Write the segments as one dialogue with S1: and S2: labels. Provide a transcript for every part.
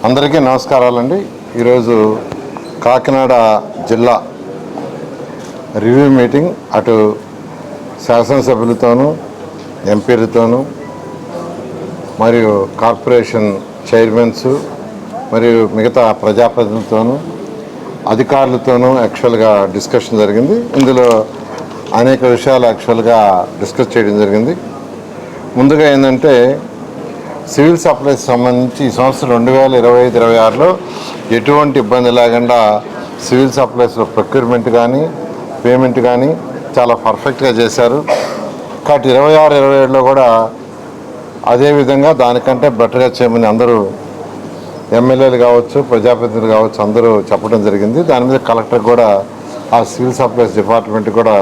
S1: అందరికీ నమస్కారాలండి. ఈరోజు కాకినాడ జిల్లా రివ్యూ మీటింగ్ అటు శాసనసభ్యులతోనూ ఎంపీలతోనూ మరియు కార్పొరేషన్ చైర్మన్స్ మరియు మిగతా ప్రజాప్రతినిధులతోనూ అధికారులతోనూ యాక్చువల్గా డిస్కషన్ జరిగింది. ఇందులో అనేక విషయాలు యాక్చువల్గా డిస్కస్ చేయడం జరిగింది. ముందుగా ఏంటంటే సివిల్ సప్లైస్ సంబంధించి ఈ సంవత్సరం 2025-26లో ఎటువంటి ఇబ్బంది లేకుండా సివిల్ సప్లైస్లో ప్రొక్యూర్మెంట్ కానీ పేమెంట్ కానీ చాలా పర్ఫెక్ట్గా చేశారు. కాబట్టి 26-27లో కూడా అదేవిధంగా దానికంటే బెటర్గా చేయమని అందరూ ఎమ్మెల్యేలు కావచ్చు, ప్రజాప్రతినిధులు కావచ్చు, అందరూ చెప్పడం జరిగింది. దాని మీద కలెక్టర్ కూడా ఆ సివిల్ సప్లైస్ డిపార్ట్మెంట్ కూడా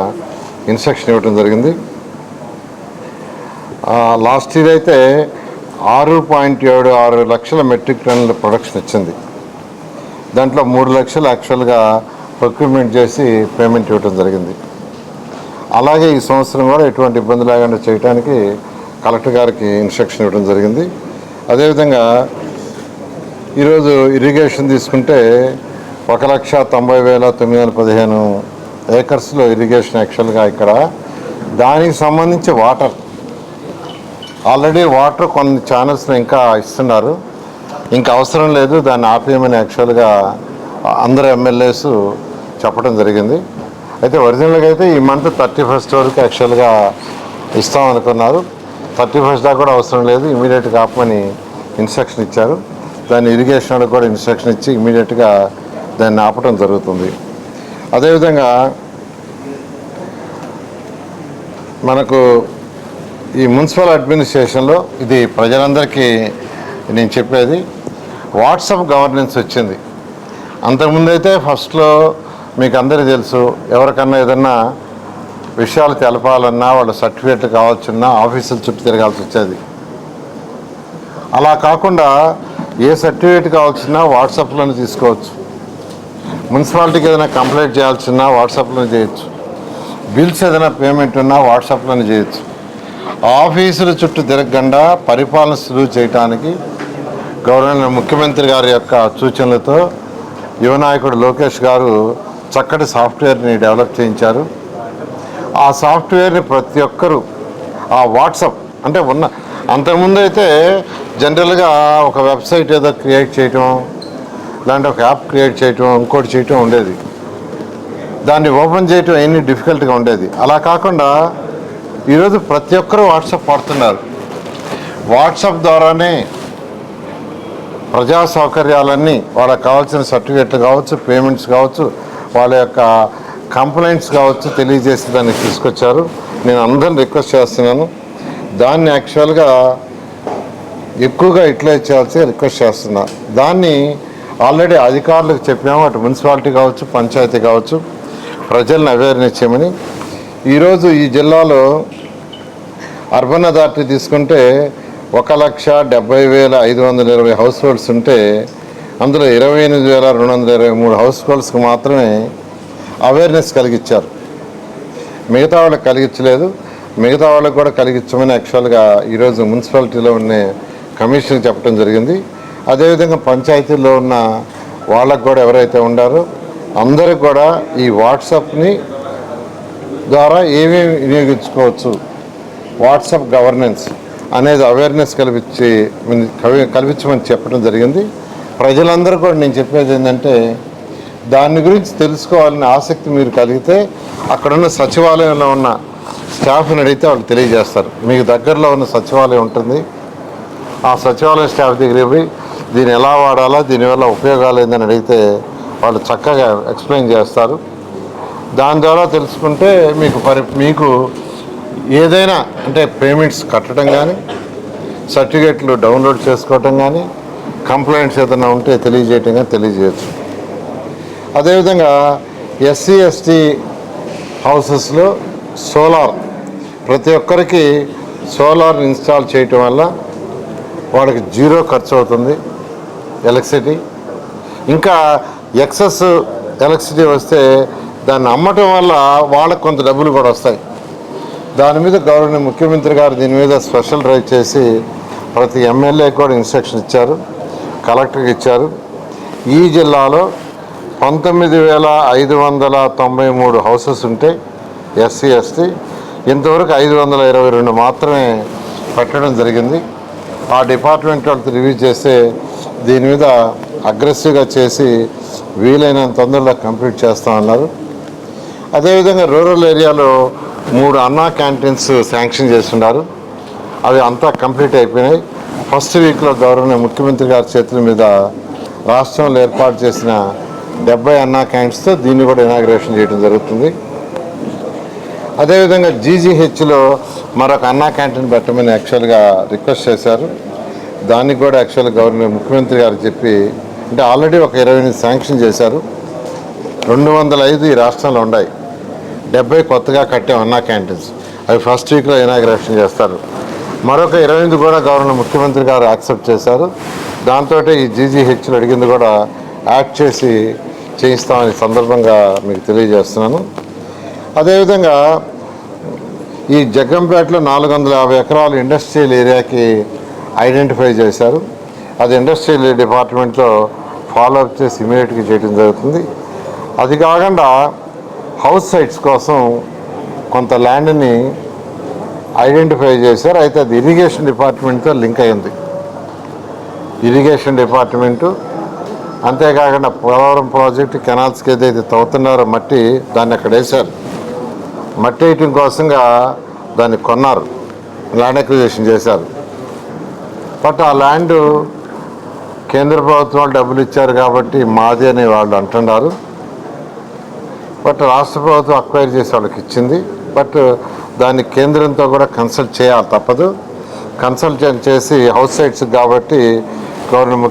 S1: ఇన్స్ట్రక్షన్ ఇవ్వడం జరిగింది. లాస్ట్ ఇయర్ అయితే 6.76 లక్షల మెట్రిక్ టన్నుల ప్రొడక్షన్ ఇచ్చింది. దాంట్లో 3 లక్షలు యాక్చువల్గా ప్రొక్యూర్మెంట్ చేసి పేమెంట్ ఇవ్వడం జరిగింది. అలాగే ఈ సంవత్సరం కూడా ఎటువంటి ఇబ్బంది లేకుండా చేయడానికి కలెక్టర్ గారికి ఇన్స్ట్రక్షన్ ఇవ్వడం జరిగింది. అదేవిధంగా ఈరోజు ఇరిగేషన్ తీసుకుంటే 1,90,915 ఏకర్స్లో ఇరిగేషన్ యాక్చువల్గా ఇక్కడ దానికి సంబంధించి వాటర్ ఆల్రెడీ వాటర్ కొన్ని ఛానల్స్లో ఇంకా ఇస్తున్నారు, ఇంకా అవసరం లేదు దాన్ని ఆపేయమని యాక్చువల్గా అందరు ఎమ్మెల్యేస్ చెప్పడం జరిగింది. అయితే ఒరిజినల్గా అయితే ఈ మంత్ 31st వరకు యాక్చువల్గా ఇస్తామనుకున్నారు. 31st దాకా కూడా అవసరం లేదు, ఇమీడియట్గా ఆపమని ఇన్స్ట్రక్షన్ ఇచ్చారు. దాన్ని ఇరిగేషన్ వాళ్ళకి కూడా ఇన్స్ట్రక్షన్ ఇచ్చి ఇమీడియట్గా దాన్ని ఆపడం జరుగుతుంది. అదేవిధంగా మనకు ఈ మున్సిపల్ అడ్మినిస్ట్రేషన్లో ఇది ప్రజలందరికీ నేను చెప్పేది, వాట్సాప్ గవర్నెన్స్ వచ్చింది. అంతకుముందు అయితే ఫస్ట్లో మీకు అందరికీ తెలుసు, ఎవరికన్నా ఏదన్నా విషయాలు తెలపాలన్నా వాళ్ళ సర్టిఫికేట్లు కావాల్సిన ఆఫీసుల చుట్టూ తిరగాల్సి వచ్చేది. అలా కాకుండా ఏ సర్టిఫికేట్ కావాల్సిన వాట్సాప్లోనే తీసుకోవచ్చు. మున్సిపాలిటీకి ఏదైనా కంప్లైంట్ చేయాల్సిన వాట్సాప్లోనే చేయొచ్చు. బిల్స్ ఏదైనా పేమెంట్ ఉన్నా వాట్సాప్లోనే చేయొచ్చు. ఆఫీసుల చుట్టూ తిరగకుండా పరిపాలన సులువు చేయడానికి గవర్నర్ ముఖ్యమంత్రి గారి యొక్క సూచనలతో యువనాయకుడు లోకేష్ గారు చక్కటి సాఫ్ట్వేర్ని డెవలప్ చేయించారు. ఆ సాఫ్ట్వేర్ని ప్రతి ఒక్కరూ ఆ వాట్సాప్ అంటే అంతకుముందు అయితే జనరల్గా ఒక వెబ్సైట్ ఏదో క్రియేట్ చేయటం, ఇలాంటి ఒక యాప్ క్రియేట్ చేయటం, ఇంకోటి చేయటం ఉండేది. దాన్ని ఓపెన్ చేయటం ఎన్ని డిఫికల్ట్గా ఉండేది. అలా కాకుండా ఈరోజు ప్రతి ఒక్కరూ వాట్సాప్ వాడుతున్నారు. వాట్సాప్ ద్వారానే ప్రజా సౌకర్యాలన్నీ వాళ్ళకి కావాల్సిన సర్టిఫికేట్లు కావచ్చు, పేమెంట్స్ కావచ్చు, వాళ్ళ యొక్క కంప్లైంట్స్ కావచ్చు తెలియజేసి దాన్ని తీసుకొచ్చారు. నేను అందరిని రిక్వెస్ట్ చేస్తున్నాను, దాన్ని యాక్చువల్గా ఎక్కువగా యూటిలైజ్ చేయాల్సి రిక్వెస్ట్ చేస్తున్నా. దాన్ని ఆల్రెడీ అధికారులకు చెప్పాము, అటు మున్సిపాలిటీ కావచ్చు, పంచాయతీ కావచ్చు, ప్రజలను అవేర్నెస్ చేయమని. ఈరోజు ఈ జిల్లాలో అర్బన్ అథారిటీ తీసుకుంటే 1,70,520 హౌస్ హోల్డ్స్ ఉంటే అందులో 28,223 హౌస్ హోల్డ్స్కి మాత్రమే అవేర్నెస్ కలిగించారు. మిగతా వాళ్ళకి కలిగించలేదు. మిగతా వాళ్ళకి కూడా కలిగించమని యాక్చువల్గా ఈరోజు మున్సిపాలిటీలో ఉన్న కమిషన్కి చెప్పడం జరిగింది. అదేవిధంగా పంచాయతీల్లో ఉన్న వాళ్ళకు కూడా ఎవరైతే ఉండారో అందరికి కూడా ఈ వాట్సాప్ని ద్వారా ఏమేమి వినియోగించుకోవచ్చు, వాట్సాప్ గవర్నెన్స్ అనేది అవేర్నెస్ కల్పించమని చెప్పడం జరిగింది. ప్రజలందరూ కూడా నేను చెప్పేది ఏంటంటే దాని గురించి తెలుసుకోవాలని ఆసక్తి మీరు కలిగితే అక్కడున్న సచివాలయంలో ఉన్న స్టాఫ్ని అడిగితే వాళ్ళు తెలియజేస్తారు. మీకు దగ్గరలో ఉన్న సచివాలయం ఉంటుంది, ఆ సచివాలయం స్టాఫ్ దగ్గరికి పోయి దీన్ని ఎలా వాడాలా, దీనివల్ల ఉపయోగాలు ఏందని అడిగితే వాళ్ళు చక్కగా ఎక్స్ప్లెయిన్ చేస్తారు. దాని ద్వారా తెలుసుకుంటే మీకు ఏదైనా అంటే పేమెంట్స్ కట్టడం కానీ, సర్టిఫికేట్లు డౌన్లోడ్ చేసుకోవటం కానీ, కంప్లైంట్స్ ఏదైనా ఉంటే తెలియజేయచ్చు. అదేవిధంగా ఎస్సీ ఎస్టీ హౌసెస్లో సోలార్ ప్రతి ఒక్కరికి సోలార్ ఇన్స్టాల్ చేయటం వల్ల వాళ్ళకి 0 ఖర్చు అవుతుంది ఎలక్ట్రిసిటీ. ఇంకా ఎక్సెస్ ఎలక్ట్రిసిటీ వస్తే దాన్ని అమ్మటం వల్ల వాళ్ళకు కొంత డబ్బులు కూడా వస్తాయి. దాని మీద గౌరవనీయ ముఖ్యమంత్రి గారు దీని మీద స్పెషల్ డ్రైవ్ చేసి ప్రతి ఎమ్మెల్యేకి కూడా ఇన్స్ట్రక్షన్ ఇచ్చారు, కలెక్టర్కి ఇచ్చారు. ఈ జిల్లాలో 19,593 హౌసెస్ ఉంటాయి ఎస్సీ ఎస్టీ. ఇంతవరకు 522 మాత్రమే పెట్టడం జరిగింది. ఆ డిపార్ట్మెంట్ వాళ్ళతో రివ్యూ చేస్తే దీని మీద అగ్రెసివ్గా చేసి వీలైనంత తొందరలో కంప్లీట్ చేస్తామన్నారు. అదేవిధంగా రూరల్ ఏరియాలో 3 అన్నా క్యాంటీన్స్ శాంక్షన్ చేస్తున్నారు. అవి అంతా కంప్లీట్ అయిపోయినాయి. ఫస్ట్ వీక్లో గౌరవనీయ ముఖ్యమంత్రి గారి చేతుల మీద రాష్ట్రంలో ఏర్పాటు చేసిన 70 అన్నా క్యాంటీన్స్తో దీన్ని కూడా ఇనాగ్రేషన్ చేయడం జరుగుతుంది. అదేవిధంగా జీజీహెచ్లో మరొక అన్నా క్యాంటీన్ పెట్టమని యాక్చువల్గా రిక్వెస్ట్ చేశారు. దానికి కూడా యాక్చువల్గా గవర్నర్ ముఖ్యమంత్రి గారు చెప్పి, అంటే ఆల్రెడీ ఒక 28 శాంక్షన్ చేశారు. 205 ఈ రాష్ట్రంలో ఉన్నాయి. 70 కొత్తగా కట్టాం అన్నా క్యాంటీన్స్. అవి ఫస్ట్ వీక్లో ఇనాగ్రేషన్ చేస్తారు. మరొక 28 కూడా గవర్నర్ ముఖ్యమంత్రి గారు యాక్సెప్ట్ చేశారు. దాంతో ఈ జీజీహెచ్లు అడిగింది కూడా యాడ్ చేసి చేయిస్తామని సందర్భంగా మీకు తెలియజేస్తున్నాను. అదేవిధంగా ఈ జగ్గంపేటలో 450 ఎకరాలు ఇండస్ట్రియల్ ఏరియాకి ఐడెంటిఫై చేశారు. అది ఇండస్ట్రియల్ డిపార్ట్మెంట్లో ఫాలోఅప్ చేసి ఇమీడియట్గా చేయడం జరుగుతుంది. అది కాకుండా హౌస్ సైట్స్ కోసం కొంత ల్యాండ్ని ఐడెంటిఫై చేశారు. అయితే అది ఇరిగేషన్ డిపార్ట్మెంట్తో లింక్ అయింది. ఇరిగేషన్ డిపార్ట్మెంటు అంతేకాకుండా పోలవరం ప్రాజెక్టు కెనాల్స్కి ఏదైతే తవ్వుతున్నారో మట్టి, దాన్ని అక్కడ వేశారు. మట్టి వేయటం కోసంగా దాన్ని కొన్నారు, ల్యాండ్ అక్విజిషన్ చేశారు. బట్ ఆ ల్యాండ్ కేంద్ర ప్రభుత్వం వాళ్ళు డబ్బులు ఇచ్చారు కాబట్టి మాది అని వాళ్ళు అంటున్నారు. బట్ రాష్ట్ర ప్రభుత్వం అక్వైర్ చేసి వాళ్ళకి ఇచ్చింది. బట్ దాన్ని కేంద్రంతో కూడా కన్సల్ట్ చేయాలి, తప్పదు. కన్సల్ట్ చేసి హౌస్ సైట్స్ కాబట్టి గవర్నమెంట్